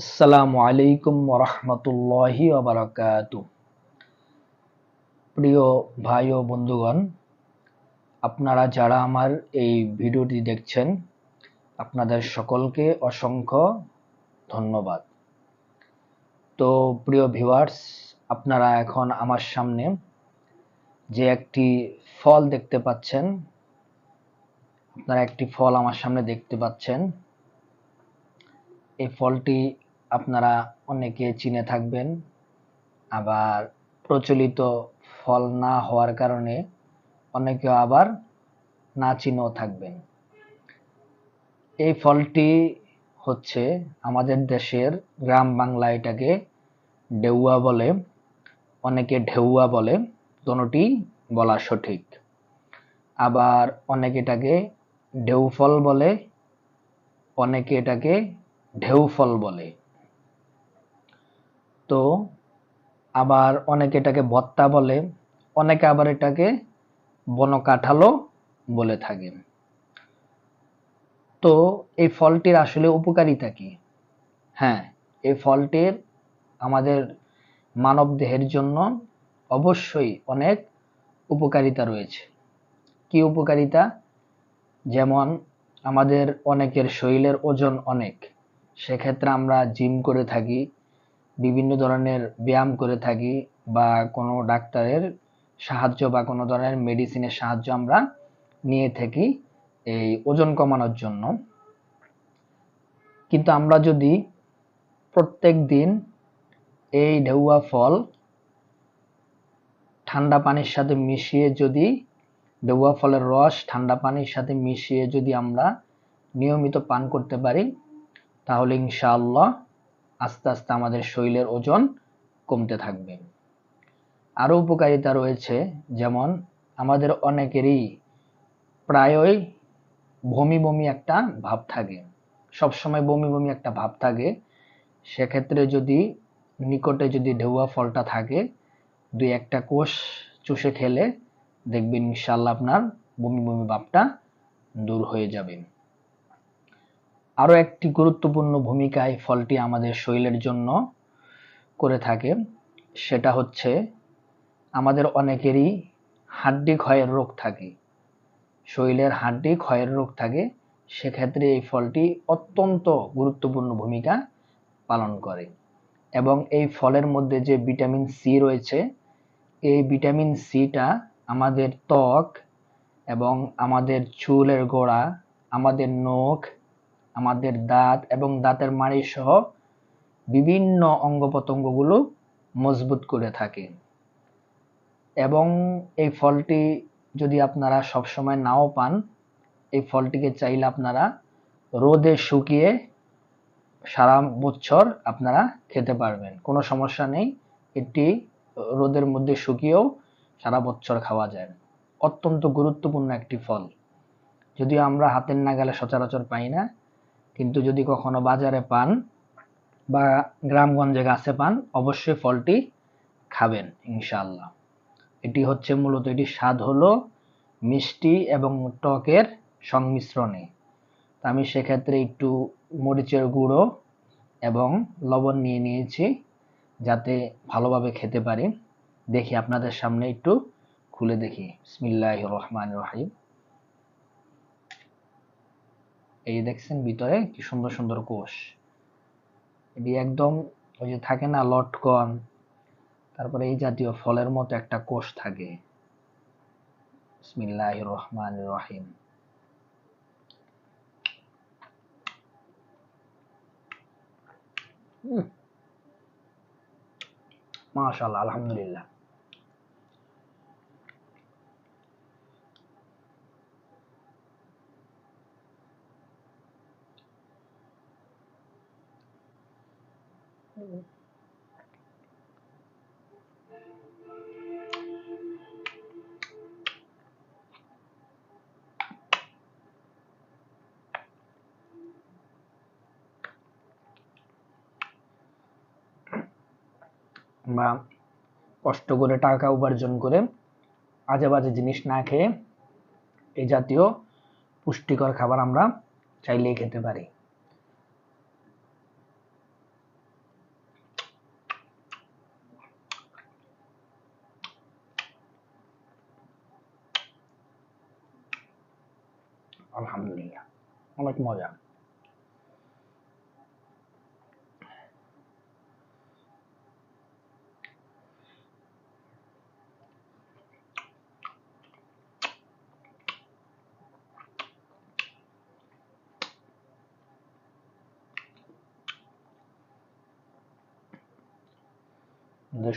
আসসালামু আলাইকুম ওয়া রাহমাতুল্লাহি ওয়া বারাকাতুহু। প্রিয় ভাই ও বন্ধুগণ, আপনারা যারা আমার এই ভিডিওটি দেখছেন, আপনাদের সকলকে অসংখ্য ধন্যবাদ। তো প্রিয় ভিউয়ার্স, আপনারা এখন আমার সামনে যে একটি ফল দেখতে পাচ্ছেন, এই ফলটি আপনারা অনেকে চিনে থাকবেন, আবার প্রচলিত ফল না হওয়ার কারণে অনেকে আবার না চিনেও থাকবেন। এই ফলটি হচ্ছে আমাদের দেশের গ্রাম বাংলায় এটাকে ডেউয়া বলে, অনেকে ঢেউয়া বলে, দোনোটি বলা সঠিক। আবার অনেকে এটাকে ঢেউ ফল বলে, অনেকে এটাকে ঢেউ ফল বলে। তো আবার অনেকে এটাকে ভত্তা বলে, অনেকে আবার এটাকে বনকাঁঠালও বলে থাকে। তো এই ফলটির আসলে উপকারিতা কি? হ্যাঁ, এই ফলটির আমাদের মানব দেহের জন্য অবশ্যই অনেক উপকারিতা রয়েছে। কি উপকারিতা? যেমন আমাদের অনেকের শরীরের ওজন অনেক, সেক্ষেত্রে আমরা জিম করে থাকি, বিভিন্ন ধরনের ব্যায়াম করে থাকি, বা কোনো ডাক্তারের সাহায্য বা কোনো ধরনের মেডিসিনের সাহায্য আমরা নিয়ে থাকি এই ওজন কমানোর জন্য। কিন্তু আমরা যদি প্রত্যেক দিন এই ঢেউয়া ফল ঠান্ডা পানির সাথে মিশিয়ে ঢেউয়া ফলের রস ঠান্ডা পানির সাথে মিশিয়ে যদি আমরা নিয়মিত পান করতে পারি, তাহলে ইনশাআল্লাহ আস্তে আস্তে আমাদের শরীরের ওজন কমতে থাকবে। আরো উপকারিতা রয়েছে, যেমন আমাদের অনেকেরই প্রায়ই বমি বমি একটা ভাব থাকে, সবসময় বমি বমি একটা ভাব থাকে। সেক্ষেত্রে যদি নিকটে যদি ঢেউয়া ফলটা থাকে, দুই একটা কোষ চুষে খেলে দেখবেন ইনশাআল্লাহ আপনার বমি বমি ভাবটা দূর হয়ে যাবে। আরো একটি গুরুত্বপূর্ণ ভূমিকা এই ফলটি আমাদের শরীরের জন্য করে থাকে, সেটা হচ্ছে আমাদের অনেকেরই হাড্ডি ক্ষয়ের রোগ থাকে, শরীরের হাড্ডি ক্ষয়ের রোগ থাকে। সেক্ষেত্রে এই ফলটি অত্যন্ত গুরুত্বপূর্ণ ভূমিকা পালন করে। এবং এই ফলের মধ্যে যে ভিটামিন সি রয়েছে, এই ভিটামিন সিটা আমাদের ত্বক এবং আমাদের চুলের গোড়া, আমাদের নখ, আমাদের দাঁত এবং দাঁতের মাড়ি সহ বিভিন্ন অঙ্গ প্রত্যঙ্গগুলো মজবুত করে থাকে। এবং এই ফলটি যদি আপনারা সবসময় নাও পান, এই ফলটিকে চাইলে আপনারা রোদে শুকিয়ে সারা বছর আপনারা খেতে পারবেন, কোনো সমস্যা নেই। এটি রোদের মধ্যে শুকিয়েও সারা বছর খাওয়া যায়। অত্যন্ত গুরুত্বপূর্ণ একটি ফল, যদিও আমরা হাতের নাগালে সচরাচর পাই না, কিন্তু যদি কখনো বাজারে পান বা গ্রামগঞ্জে গাছে পান, অবশ্যই ফলটি খাবেন ইনশাআল্লাহ। এটি হচ্ছে মূলত, এটি স্বাদ হলো মিষ্টি এবং টকের সংমিশ্রণে। আমি সেক্ষেত্রে একটু মরিচের গুঁড়ো এবং লবণ নিয়ে নিয়েছি, যাতে ভালোভাবে খেতে পারি। দেখি আপনাদের সামনে একটু খুলে দেখি। বিসমিল্লাহির রহমানির রহিম। এই দেখছেন ভিতরে কি সুন্দর সুন্দর কোষ। এটি একদম ওই যে থাকে না লটকন, তারপরে এই জাতীয় ফলের মতো একটা কোষ থাকে। বিসমিল্লাহির রহমানির রহিম। মাশাআল্লাহ, আলহামদুলিল্লাহ। বা কষ্ট করে টাকা উপার্জন করে আজে বাজে জিনিস না খেয়ে এই জাতীয় পুষ্টিকর খাবার আমরা চাইলেই খেতে পারি। আলহামদুলিল্লাহ, অনেক মজা।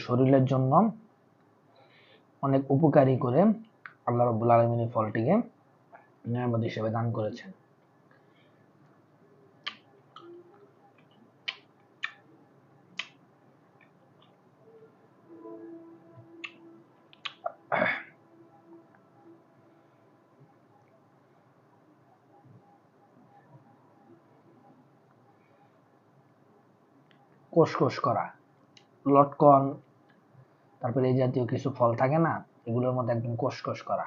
শরীরের জন্য অনেক উপকারী করে আল্লাহ রাব্বুল আলামিন এই ফলটিকে নিয়ামত হিসেবে দান করেছেন। কোষকোষ করা, লটকন, তারপরে এই জাতীয় কিছু ফল থাকে না, এগুলোর মধ্যে একদম কোষকোষ করা।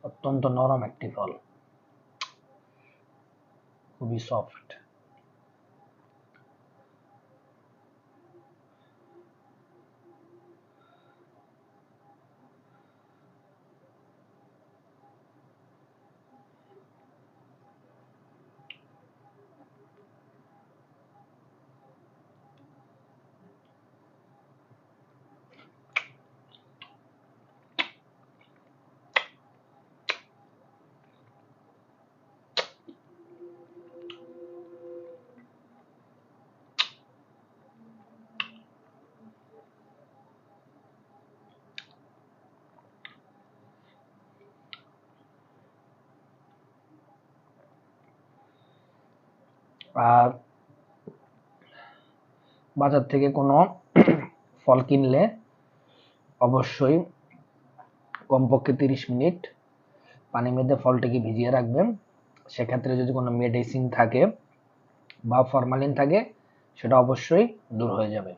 অত্যন্ত নরম একটি ফল, খুবই সফট। আর বাজার থেকে কোনো ফল কিনলে অবশ্যই কমপক্ষে 30 মিনিট পানির মধ্যে ফলটিকে ভিজিয়ে রাখবেন। সেক্ষেত্রে যদি কোনো মেডিসিন থাকে বা ফরমালিন থাকে, সেটা অবশ্যই দূর হয়ে যাবে।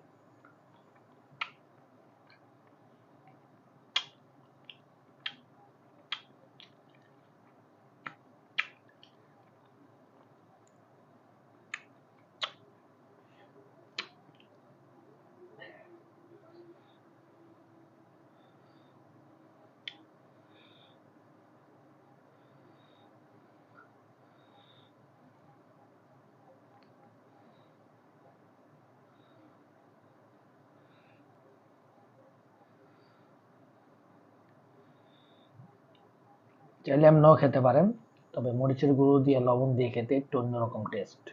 চাইলে এমনও খেতে পারেন, তবে মরিচের গুঁড়ো দিয়ে লবণ দিয়ে খেতে একটু অন্যরকম টেস্ট।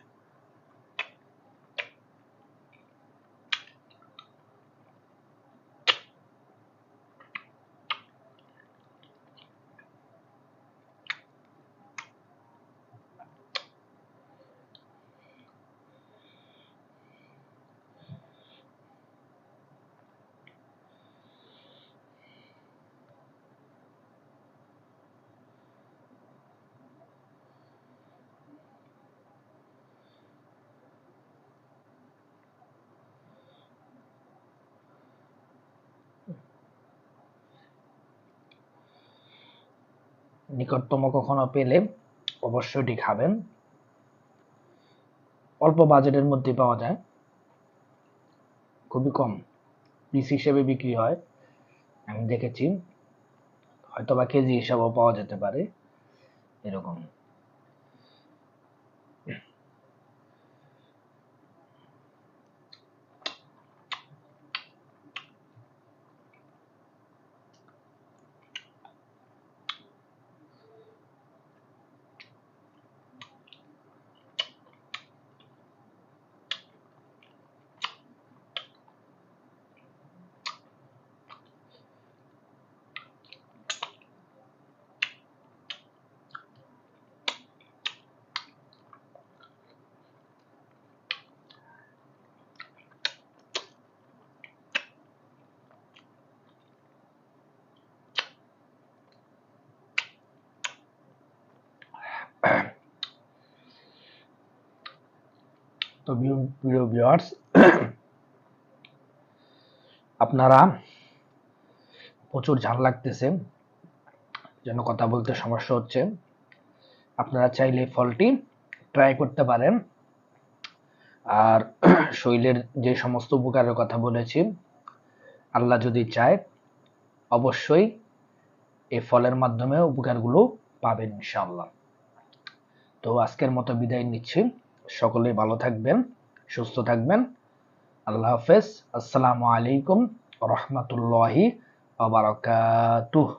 নিকটতম কখনো পেলে অবশ্যই এটি খাবেন। অল্প বাজেটের মধ্যে পাওয়া যায়, খুবই কম পিস হিসেবে বিক্রি হয়, আমি দেখেছি। হয়তোবা কেজি হিসাবেও পাওয়া যেতে পারে, এরকম। তো প্রিয় ভিউয়ার্স, আপনারা প্রচুর ঝাল লাগতেছে, যেন কথা বলতে সমস্যা হচ্ছে। আপনারা চাইলে ফলটি ট্রাই করতে পারেন। আর শরীরের যে সমস্ত উপকারের কথা বলেছি, আল্লাহ যদি চায় অবশ্যই এই ফলের মাধ্যমে উপকারগুলো পাবেন ইনশাআল্লাহ। তো আজকের মতো বিদায় নিচ্ছি। সকলেই ভালো থাকবেন, সুস্থ থাকবেন। আল্লাহ হাফেজ। আসসালামু আলাইকুম ওয়া রাহমাতুল্লাহি ওয়া বারাকাতুহু।